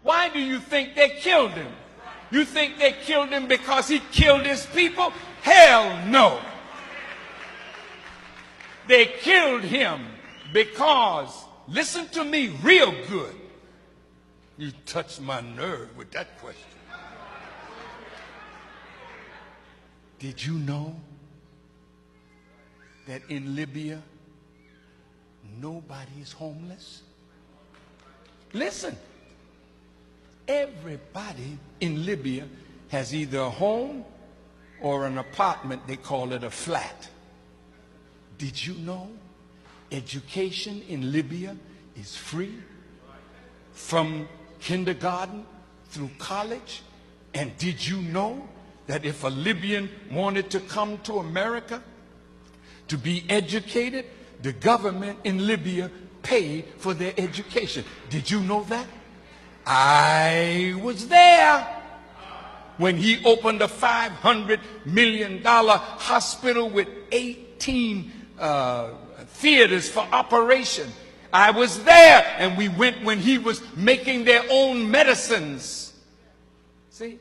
Why do you think they killed him? You think they killed him because he killed his people? Hell no. They killed him because, listen to me real good. You touched my nerve with that question. Did you know that in Libya, nobody is homeless? Listen, everybody in Libya has either a home or an apartment. They call it a flat. Did you know education in Libya is free from kindergarten through college? And did you know that if a Libyan wanted to come to America to be educated, the government in Libya paid for their education? Did you know that? I was there when he opened a $500 million hospital with 18 theaters for operation. I was there, and we went when he was making their own medicines. See?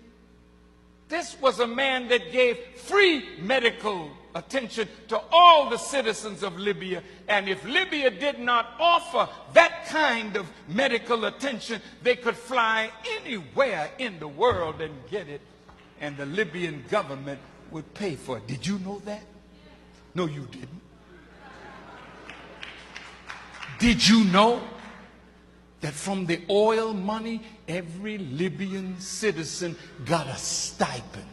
This was a man that gave free medical attention to all the citizens of Libya. And if Libya did not offer that kind of medical attention, they could fly anywhere in the world and get it, and the Libyan government would pay for it. Did you know that? No, you didn't. Did you know that from the oil money, every Libyan citizen got a stipend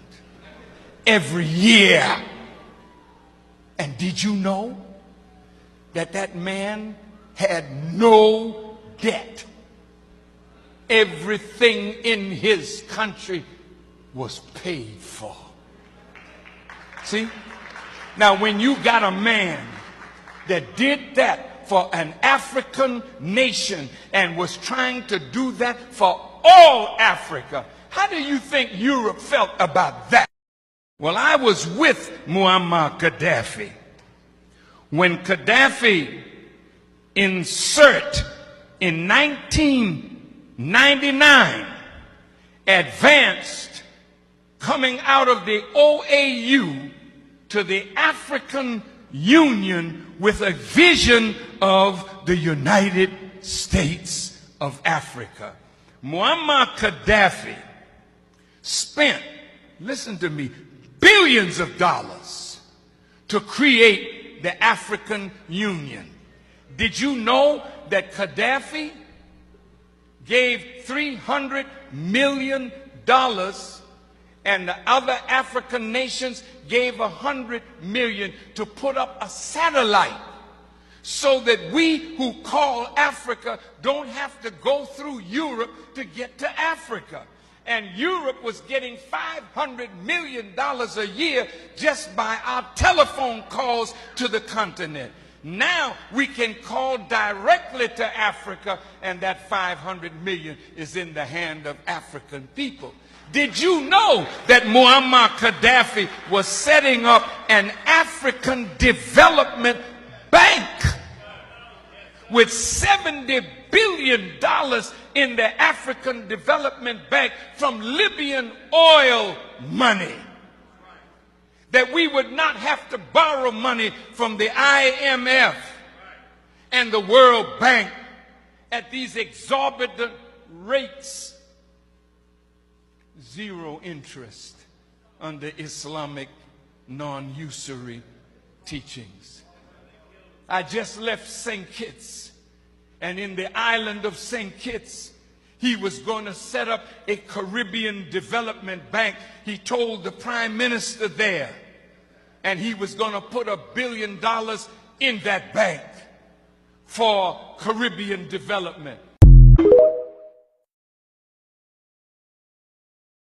every year? And did you know that that man had no debt? Everything in his country was paid for. See? Now, when you got a man that did that for an African nation and was trying to do that for all Africa, how do you think Europe felt about that? Well, I was with Muammar Gaddafi when Gaddafi in 1999 advanced coming out of the OAU to the African Union with a vision of the United States of Africa. Muammar Gaddafi spent, listen to me, billions of dollars to create the African Union. Did you know that Gaddafi gave $300 million and the other African nations gave $100 million to put up a satellite so that we who call Africa don't have to go through Europe to get to Africa? And Europe was getting $500 million a year just by our telephone calls to the continent. Now we can call directly to Africa, and that $500 million is in the hand of African people. Did you know that Muammar Gaddafi was setting up an African development bank with $70 billion in the African Development Bank from Libyan oil money? That we would not have to borrow money from the IMF and the World Bank at these exorbitant rates. Zero interest under Islamic non-usury teachings. I just left St. Kitts, and in the island of St. Kitts, he was going to set up a Caribbean development bank. He told the prime minister there, and he was going to put $1 billion in that bank for Caribbean development.